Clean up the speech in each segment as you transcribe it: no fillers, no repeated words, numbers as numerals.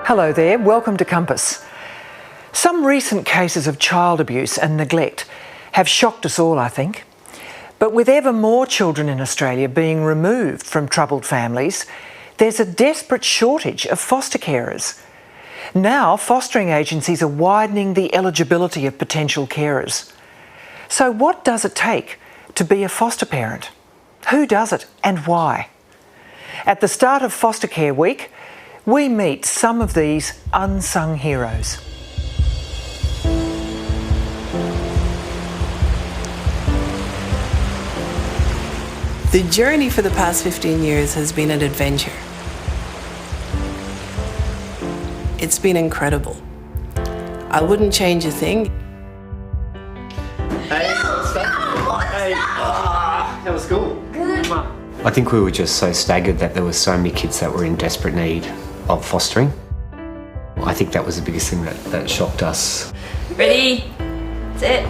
Hello there, welcome to Compass. Some recent cases of child abuse and neglect have shocked us all, I think. But with ever more children in Australia being removed from troubled families, there's a desperate shortage of foster carers. Now, fostering agencies are widening the eligibility of potential carers. So what does it take to be a foster parent? Who does it and why? At the start of Foster Care Week, we meet some of these unsung heroes. The journey for the past 15 years has been an adventure. It's been incredible. I wouldn't change a thing. Hey, what's that? Hey, how was school? Good. I think we were just so staggered that there were so many kids that were in desperate need of fostering. I think that was the biggest thing that shocked us. Ready? That's it.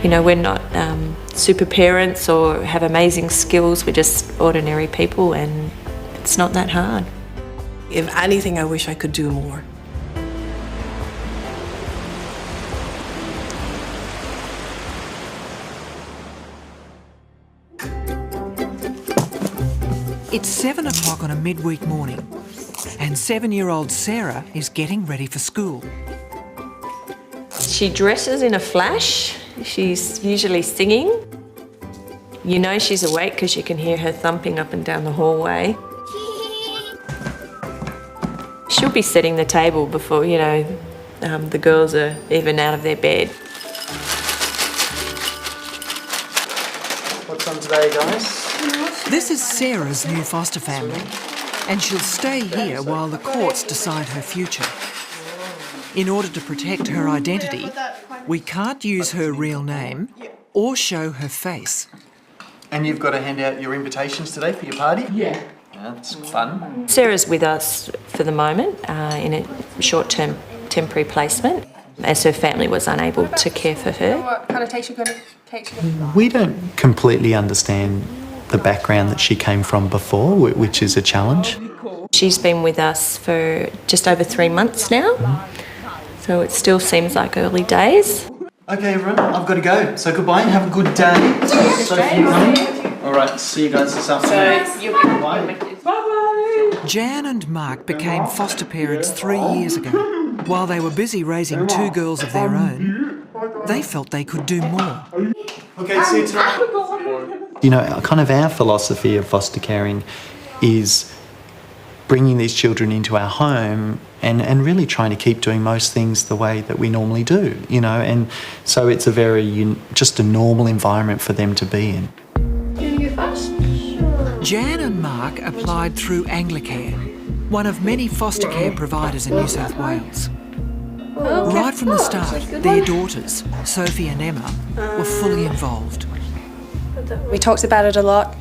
You know, we're not super parents or have amazing skills. We're just ordinary people, and it's not that hard. If anything, I wish I could do more. It's 7 o'clock on a midweek morning, and 7-year-old Sarah is getting ready for school. She dresses in a flash. She's usually singing. You know she's awake because you can hear her thumping up and down the hallway. She'll be setting the table before, the girls are even out of their bed. What's on today, guys? This is Sarah's new foster family, and she'll stay here while the courts decide her future. In order to protect her identity, we can't use her real name or show her face. And you've got to hand out your invitations today for your party? Yeah. That's fun. Sarah's with us for the moment in a short-term temporary placement, as her family was unable to care for her. What kind of taste you gonna take? We don't completely understand the background that she came from before, which is a challenge. She's been with us for just over 3 months now, so it still seems like early days. Okay, everyone, I've got to go. So goodbye and have a good day. All right, see you guys this afternoon. Bye. Jan and Mark became foster parents 3 years ago. While they were busy raising 2 girls of their own, they felt they could do more. Okay, see you tonight. You know, kind of our philosophy of foster caring is bringing these children into our home and really trying to keep doing most things the way that we normally do, and so it's a very, just a normal environment for them to be in. Jan and Mark applied through Anglicare, one of many foster care providers in New South Wales. Right from the start, their daughters, Sophie and Emma, were fully involved. We talked about it a lot.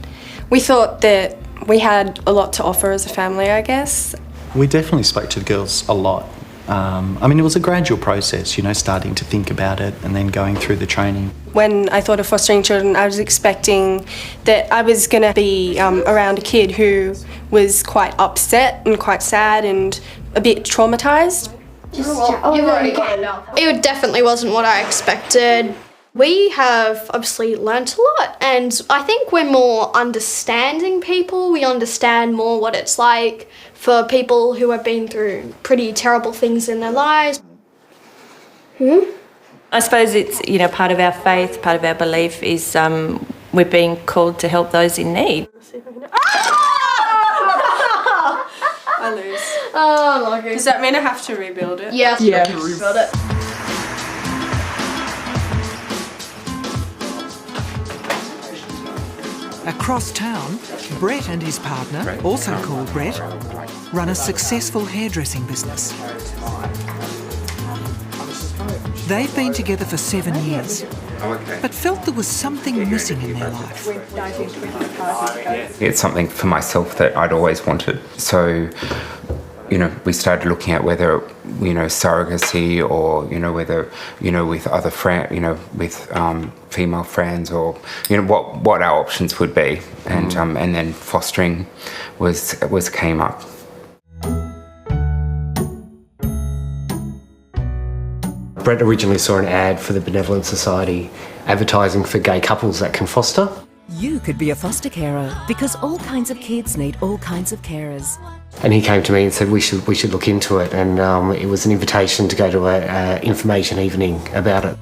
We thought that we had a lot to offer as a family, I guess. We definitely spoke to the girls a lot. It was a gradual process, starting to think about it and then going through the training. When I thought of fostering children, I was expecting that I was going to be around a kid who was quite upset and quite sad and a bit traumatised. It definitely wasn't what I expected. We have obviously learnt a lot, and I think we're more understanding people. We understand more what it's like for people who have been through pretty terrible things in their lives. I suppose it's, part of our faith, part of our belief is we're being called to help those in need. I lose. Oh, lucky. Does that mean I have to rebuild it? Yes. Yeah. Rebuild it. Across town, Brett and his partner, also called Brett, run a successful hairdressing business. They've been together for 7 years, but felt there was something missing in their life. It's something for myself that I'd always wanted. So, we started looking at whether, surrogacy or, whether, with other with female friends or, what our options would be. And then fostering came up. Brett originally saw an ad for the Benevolent Society advertising for gay couples that can foster. You could be a foster carer because all kinds of kids need all kinds of carers. And he came to me and said we should look into it, and it was an invitation to go to an information evening about it.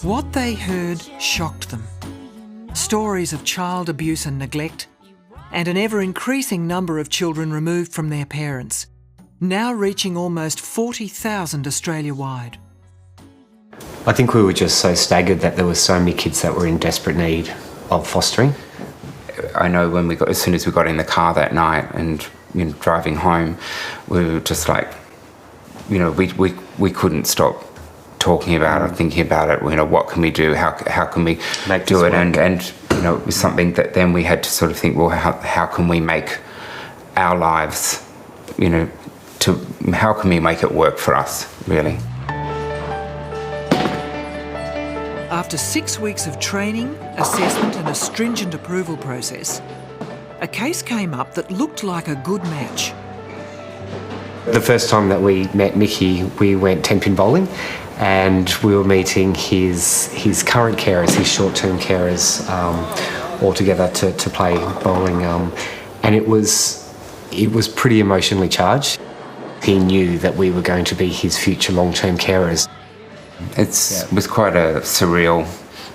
What they heard shocked them. Stories of child abuse and neglect, and an ever-increasing number of children removed from their parents, now reaching almost 40,000 Australia-wide. I think we were just so staggered that there were so many kids that were in desperate need of fostering. I know as soon as we got in the car that night and driving home, we were just like, we couldn't stop talking about it, thinking about it. What can we do? How can we do it? And it was something that then we had to sort of think, well, how can we make our lives, how can we make it work for us, really? After 6 weeks of training, assessment and a stringent approval process, a case came up that looked like a good match. The first time that we met Mickey, we went 10-pin bowling, and we were meeting his current carers, his short-term carers, all together to play bowling, and it was pretty emotionally charged. He knew that we were going to be his future long-term carers. It was quite a surreal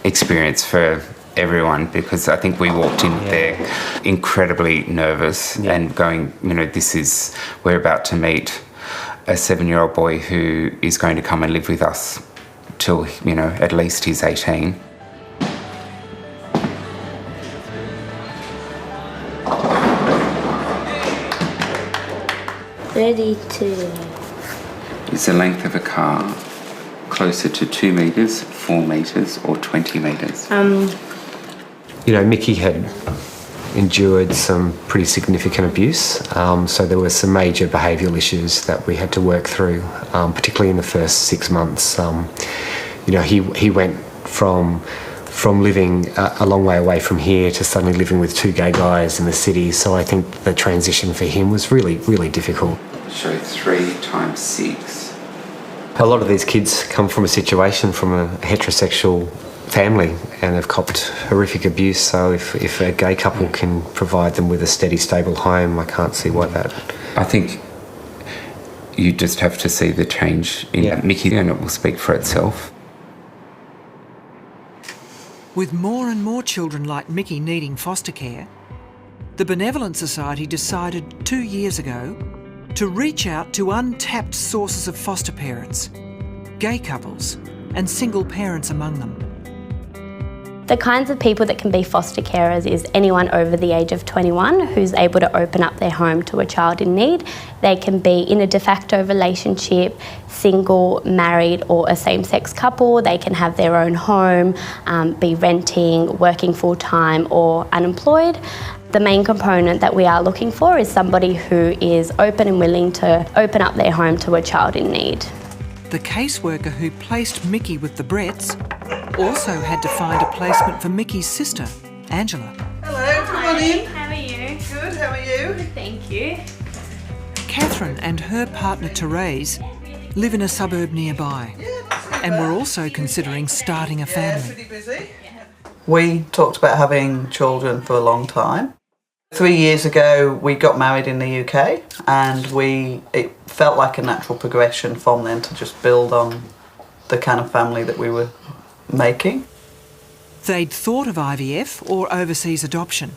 experience for everyone, because I think we walked in there incredibly nervous and going, we're about to meet a 7-year-old boy who is going to come and live with us till, at least he's 18. Ready to... Is the length of a car closer to 2 metres, 4 metres or 20 metres? Mickey had endured some pretty significant abuse, so there were some major behavioural issues that we had to work through, particularly in the first 6 months. He went from living a long way away from here to suddenly living with 2 gay guys in the city, so I think the transition for him was really, really difficult. So 3 times 6. A lot of these kids come from a situation from a heterosexual family and have copped horrific abuse, so if a gay couple can provide them with a steady, stable home, I can't see why that... I think you just have to see the change in Mickey, and it will speak for itself. With more and more children like Mickey needing foster care, the Benevolent Society decided 2 years ago to reach out to untapped sources of foster parents, gay couples and single parents among them. The kinds of people that can be foster carers is anyone over the age of 21 who's able to open up their home to a child in need. They can be in a de facto relationship, single, married or a same-sex couple. They can have their own home, be renting, working full-time or unemployed. The main component that we are looking for is somebody who is open and willing to open up their home to a child in need. The caseworker who placed Mickey with the Bretts also had to find a placement for Mickey's sister, Angela. Hello, come on in. How are you? Good, how are you? Good, thank you. Catherine and her partner Therese live in a suburb nearby and were also considering starting a family. Pretty busy. We talked about having children for a long time. 3 years ago we got married in the UK, and it felt like a natural progression from then to just build on the kind of family that we were making. They'd thought of IVF or overseas adoption.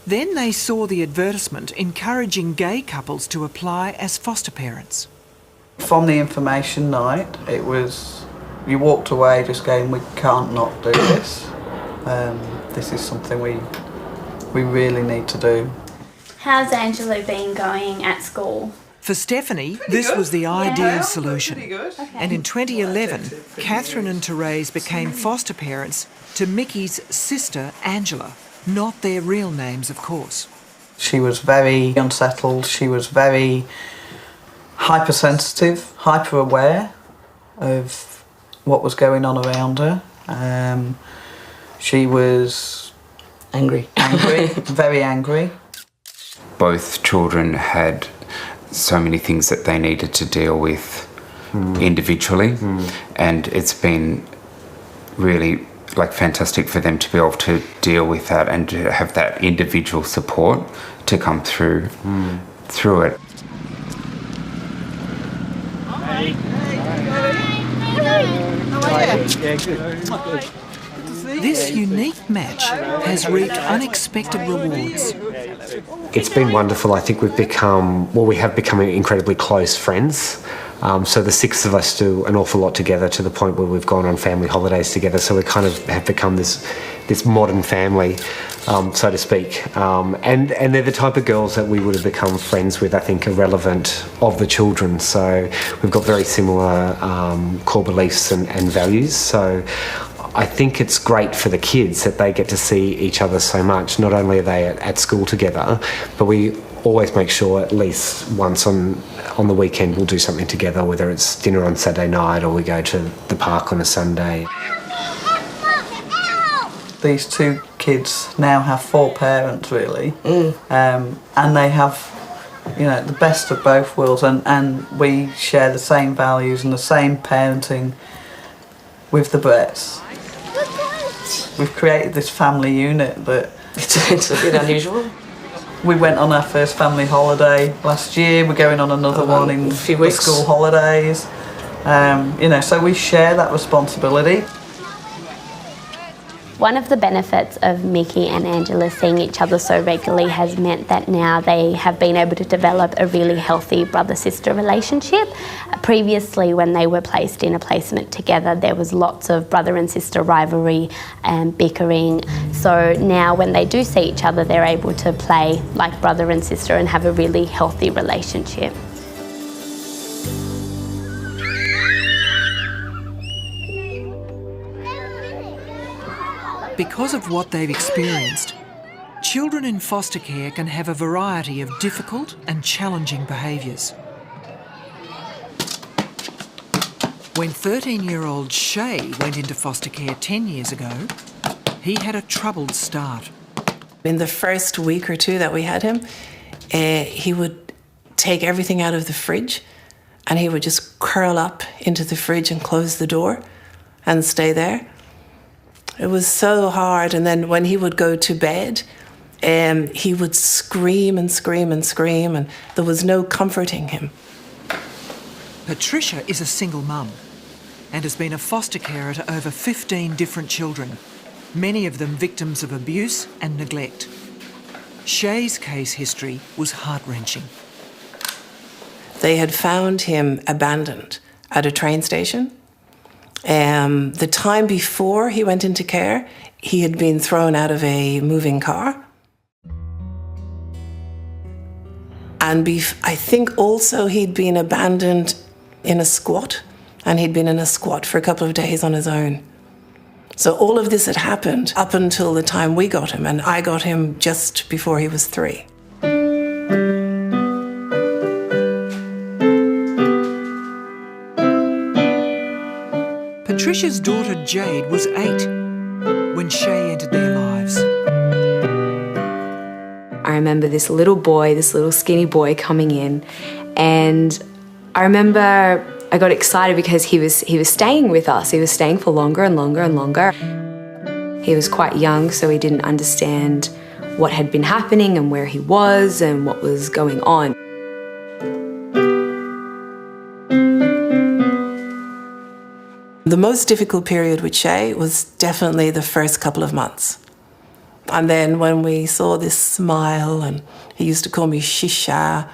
Then they saw the advertisement encouraging gay couples to apply as foster parents. From the information night, you walked away just going, we can't not do this. This is something we really need to do. How's Angela been going at school? For Stephanie, this was the ideal solution. Okay. And in 2011, Catherine and Therese became foster parents to Mickey's sister, Angela. Not their real names, of course. She was very unsettled. She was very hypersensitive, hyper-aware of what was going on around her. She was... Angry. Very angry. Both children had so many things that they needed to deal with individually, and it's been really like fantastic for them to be able to deal with that and to have that individual support to come through it. This unique match has reaped unexpected rewards. It's been wonderful. I think we have become incredibly close friends. So the six of us do an awful lot together, to the point where we've gone on family holidays together. So we kind of have become this modern family, so to speak. And they're the type of girls that we would have become friends with, I think, irrelevant of the children. So we've got very similar core beliefs and values. So I think it's great for the kids that they get to see each other so much. Not only are they at school together, but we always make sure at least once on the weekend we'll do something together, whether it's dinner on Saturday night or we go to the park on a Sunday. These two kids now have 4 parents, really, and they have, the best of both worlds, and we share the same values and the same parenting with the Bretts. We've created this family unit that It's a bit unusual. we went on our first family holiday last year. We're going on another one in a few the weeks. school holidays. So we share that responsibility. One of the benefits of Mickey and Angela seeing each other so regularly has meant that now they have been able to develop a really healthy brother-sister relationship. Previously, when they were placed in a placement together, there was lots of brother and sister rivalry and bickering. So now when they do see each other, they're able to play like brother and sister and have a really healthy relationship. Because of what they've experienced, children in foster care can have a variety of difficult and challenging behaviours. When 13-year-old Shay went into foster care 10 years ago, he had a troubled start. In the first week or two that we had him, he would take everything out of the fridge and he would just curl up into the fridge and close the door and stay there. It was so hard. And then when he would go to bed, he would scream and scream and scream, and there was no comforting him. Patricia is a single mum and has been a foster carer to over 15 different children, many of them victims of abuse and neglect. Shay's case history was heart-wrenching. They had found him abandoned at a train station. The time before he went into care, he had been thrown out of a moving car. And I think also he'd been abandoned in a squat, and he'd been in a squat for a couple of days on his own. So all of this had happened up until the time we got him, and I got him just before he was 3. Patricia's daughter Jade was 8 when Shay entered their lives. I remember this little skinny boy coming in, and I remember I got excited because he was staying with us. He was staying for longer and longer and longer. He was quite young, so he didn't understand what had been happening and where he was and what was going on. The most difficult period with Shay was definitely the first couple of months. And then when we saw this smile, and he used to call me Shisha,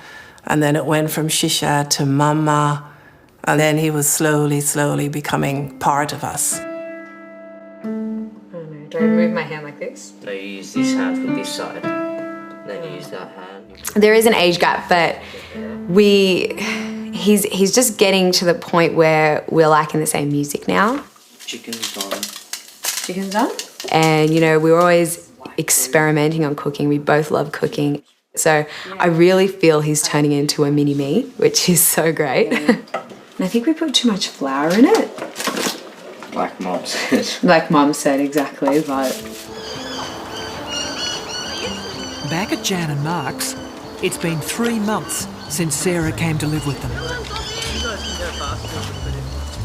and then it went from Shisha to Mama, and then he was slowly becoming part of us. Do I move my hand like this? No, you use this hand for this side, then you use that hand. There is an age gap, but he's just getting to the point where we're liking the same music now. Chicken's done. Chicken's done? And, we were always experimenting on cooking. We both love cooking. So I really feel he's turning into a mini-me, which is so great. And I think we put too much flour in it. Like Mum said. Like Mum said, exactly. But Back at Jan and Mark's, it's been 3 months since Sarah came to live with them.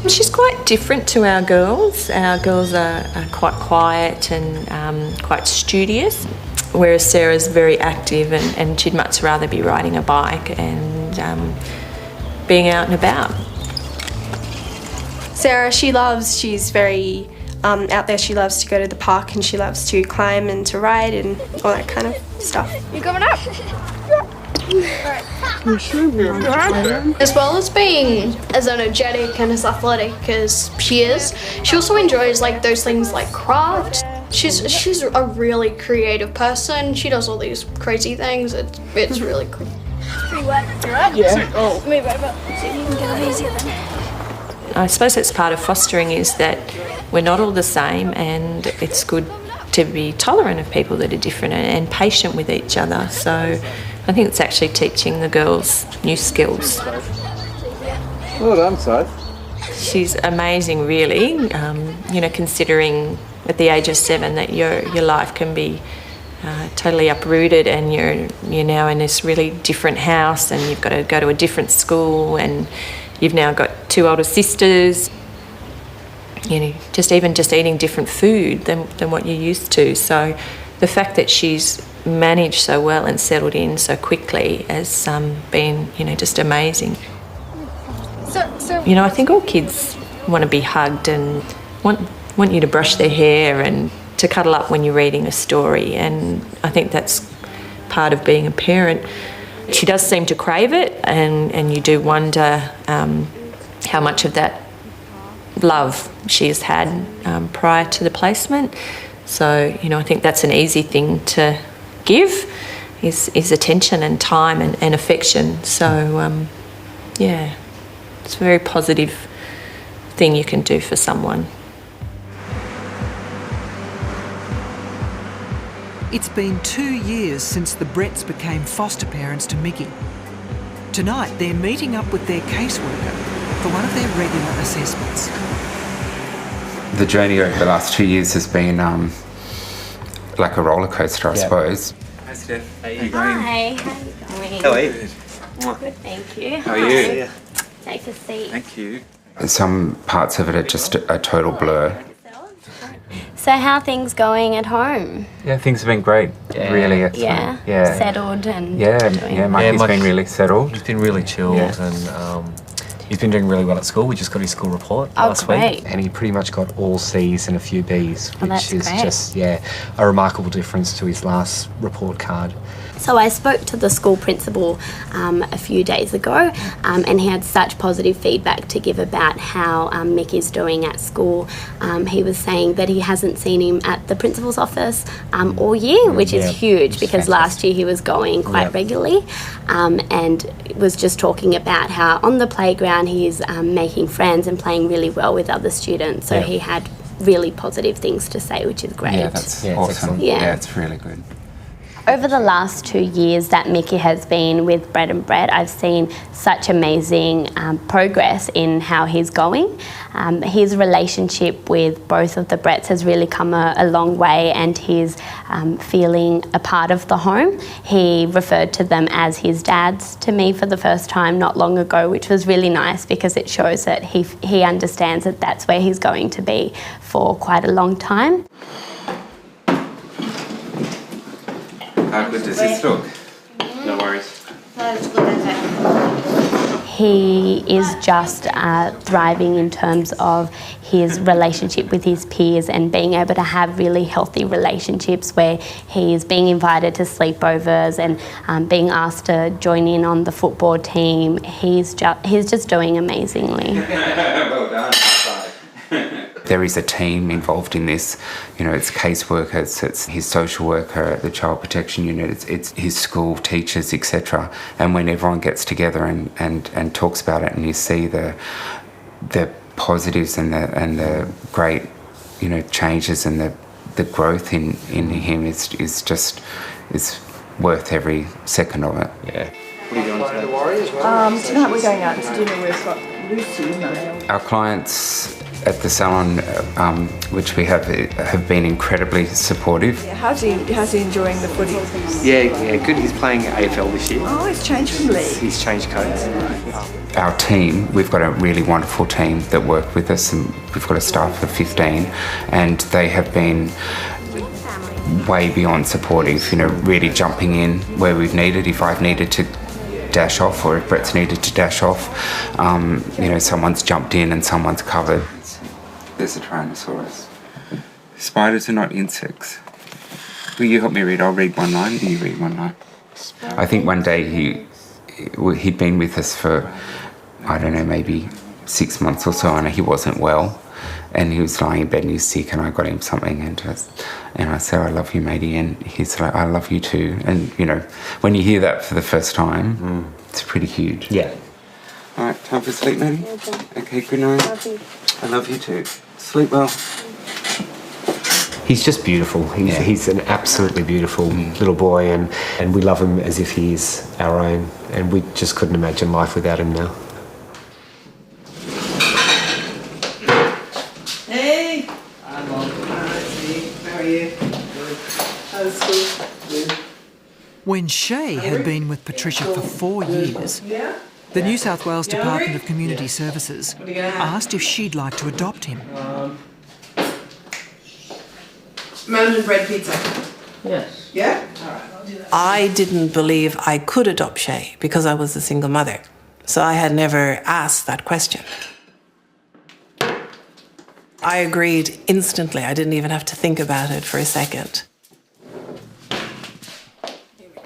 She's quite different to our girls. Our girls are quite quiet and quite studious, whereas Sarah's very active and she'd much rather be riding a bike and being out and about. Sarah, she's very out there. She loves to go to the park and she loves to climb and to ride and all that kind of stuff. You're coming up. As well as being as energetic and as athletic as she is, she also enjoys like those things like craft. She's a really creative person. She does all these crazy things. It's really cool. Pretty wet. You right? Yeah. Oh. Move over so you can get it easier then. I suppose that's part of fostering, is that we're not all the same, and it's good to be tolerant of people that are different and patient with each other. So I think it's actually teaching the girls new skills. Well done, Soph. She's amazing, really. Considering at the age of 7 that your life can be totally uprooted, and you're now in this really different house, and you've got to go to a different school, and you've now got 2 older sisters. Just eating different food than what you're used to. So the fact that she's managed so well and settled in so quickly has been, just amazing. I think all kids want to be hugged and want you to brush their hair and to cuddle up when you're reading a story, and I think that's part of being a parent. She does seem to crave it, and you do wonder how much of that love she has had prior to the placement. So, I think that's an easy thing to give, is attention and time and affection. So, it's a very positive thing you can do for someone. It's been 2 years since the Bretts became foster parents to Mickey. Tonight, they're meeting up with their caseworker for one of their regular assessments. The journey over the last 2 years has been like a roller coaster, I suppose. Hi, Steph. How are Hi, you how are you going? How are you? Good, thank you. How are you? Take a seat. Thank you. Some parts of it are just a total blur. So how are things going at home? Yeah, things have been great. Really, Yeah. yeah. Settled and Mikey's been really settled. He's been really chilled, and he's been doing really well at school. We just got his school report last week, and he pretty much got all C's and a few B's, which is great. just a remarkable difference to his last report card. So I spoke to the school principal a few days ago, and he had such positive feedback to give about how Mickey's doing at school. He was saying that he hasn't seen him at the principal's office all year, which is huge, because last year he was going quite regularly, and was just talking about how on the playground he's making friends and playing really well with other students. So he had really positive things to say, which is great. Yeah, that's awesome. Yeah, it's really good. Over the last 2 years that Mickey has been with Bread and Bread, I've seen such amazing progress in how he's going. His relationship with both of the Bretts has really come a long way, and he's feeling a part of the home. He referred to them as his dads to me for the first time not long ago, which was really nice, because it shows that he understands that that's where he's going to be for quite a long time. How good does this look? No worries. He is just thriving in terms of his relationship with his peers and being able to have really healthy relationships where he is being invited to sleepovers and being asked to join in on the football team. He's just doing amazingly. Well done. There is a team involved in this. It's caseworkers, it's his social worker, the child protection unit, it's his school teachers, etc. And when everyone gets together and talks about it, and you see the positives and the great changes and the growth in him is worth every second of it. Yeah. What are you doing today? Tonight we're going out to dinner with Our clients at the salon, which we have been incredibly supportive. How's he enjoying the footy? Yeah, good. He's playing AFL this year. Oh, he's changed from league. He's changed codes. Our team, we've got a really wonderful team that work with us, and we've got a staff of 15, and they have been way beyond supportive, really jumping in where we've needed. If I've needed to dash off, or if Brett's needed to dash off, someone's jumped in and someone's covered. There's a Tyrannosaurus. Spiders are not insects. Will you help me read? I'll read one line, you read one line. I think one day he'd been with us for, I don't know, maybe 6 months or so, and he wasn't well, and he was lying in bed and he was sick, and I got him something, and I said, I love you, matey, and he's like, I love you too. And when you hear that for the first time, it's pretty huge. Yeah. All right, time for sleep, matey? Okay, good night. Love you. I love you too. Sleep well. He's just beautiful. He's an absolutely beautiful little boy, and we love him as if he's our own, and we just couldn't imagine life without him now. Hey! I'm on. How are you? How's school? When Shay had been with Patricia for 4 years, the New South Wales Department of Community Services asked if she'd like to adopt him. Mountain bread pizza. Yes. Yeah? All right, I'll do that. I didn't believe I could adopt Shay because I was a single mother. So I had never asked that question. I agreed instantly. I didn't even have to think about it for a second.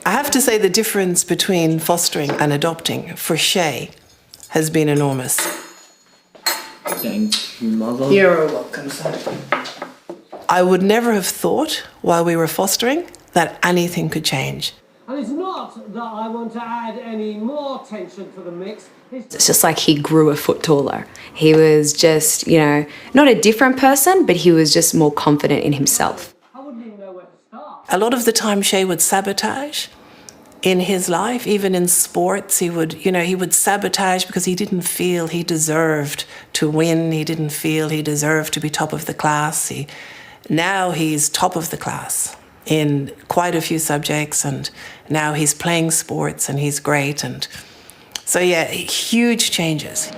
I have to say the difference between fostering and adopting for Shay has been enormous. Thank you, Mother. You're welcome, son. I would never have thought while we were fostering that anything could change. And it's not that I want to add any more tension to the mix. It's just like he grew a foot taller. He was just, not a different person, but he was just more confident in himself. I wouldn't even know where to start. A lot of the time Shay would sabotage in his life, even in sports. He would sabotage because he didn't feel he deserved to win. He didn't feel he deserved to be top of the class. Now he's top of the class in quite a few subjects, and now he's playing sports and he's great. And so, huge changes.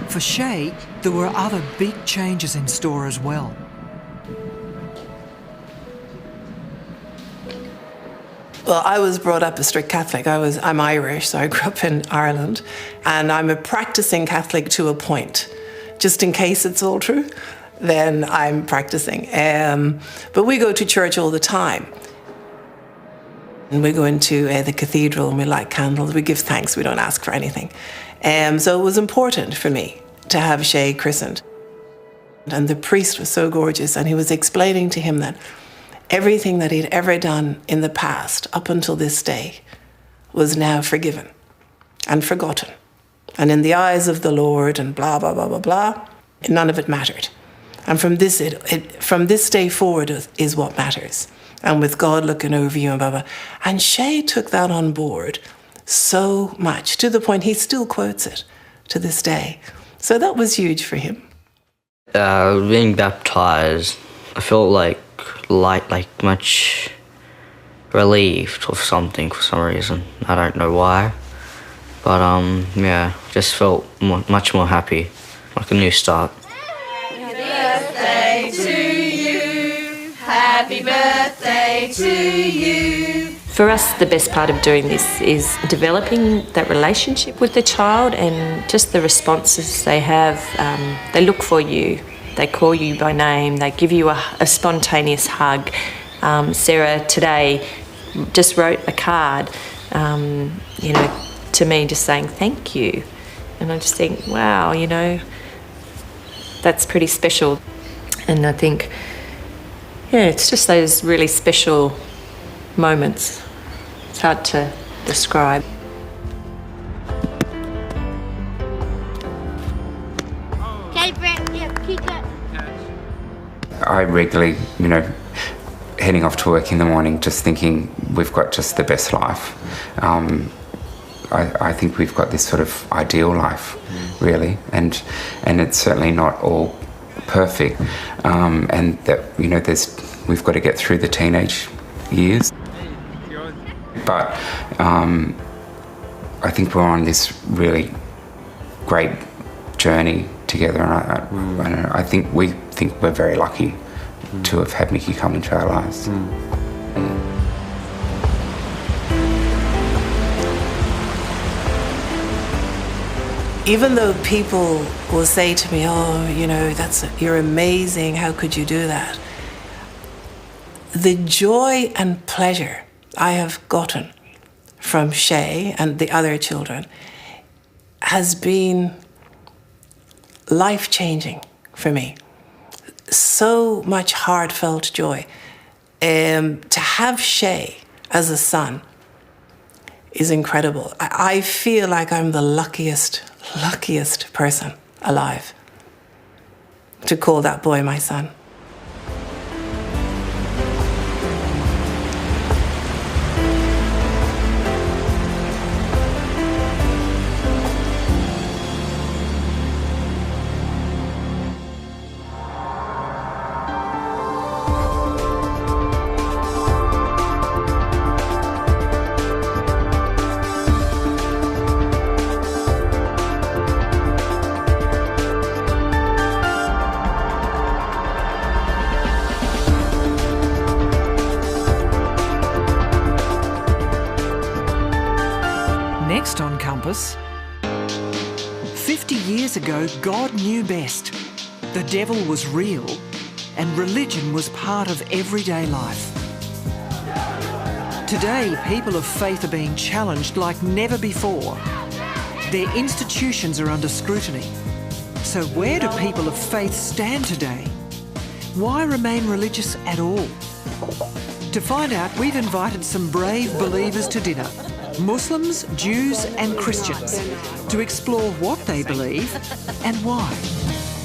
For Shay, there were other big changes in store as well. Well, I was brought up a strict Catholic. I'm Irish, so I grew up in Ireland, and I'm a practicing Catholic to a point. Just in case it's all true, then I'm practicing. But we go to church all the time. And we go into the cathedral and we light candles. We give thanks. We don't ask for anything. So it was important for me to have Shay christened. And the priest was so gorgeous, and he was explaining to him that everything that he'd ever done in the past, up until this day, was now forgiven and forgotten. And in the eyes of the Lord and blah, blah, blah, blah, blah, none of it mattered. And from this day forward is what matters. And with God looking over you and blah, blah. And Shay took that on board so much, to the point he still quotes it to this day. So that was huge for him. Being baptized, I felt much relieved of something for some reason. I don't know why, but just felt much more happy, like a new start. Happy birthday to you. Happy birthday to you. For us, the best part of doing this is developing that relationship with the child, and just the responses they have. They look for you. They call you by name. They give you a spontaneous hug. Sarah today just wrote a card, to me, just saying thank you. And I just think, wow, that's pretty special. And I think, it's just those really special moments. It's hard to describe. I regularly, heading off to work in the morning just thinking we've got just the best life. I think we've got this sort of ideal life, really, and it's certainly not all perfect, and that, you know, we've got to get through the teenage years. But I think we're on this really great journey together, and I think we think we're very lucky to have had Mickey come into our lives. Even though people will say to me, oh, you know, you're amazing, how could you do that? The joy and pleasure I have gotten from Shay and the other children has been life-changing for me. So much heartfelt joy. To have Shay as a son is incredible. I feel like I'm the luckiest person alive to call that boy my son. Next on Compass. 50 years ago, God knew best. The devil was real and religion was part of everyday life. Today, people of faith are being challenged like never before. Their institutions are under scrutiny. So where do people of faith stand today? Why remain religious at all? To find out, we've invited some brave believers to dinner. Muslims, Jews and Christians, to explore what they believe and why.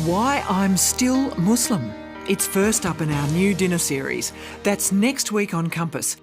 Why I'm Still Muslim. It's first up in our new dinner series. That's next week on Compass.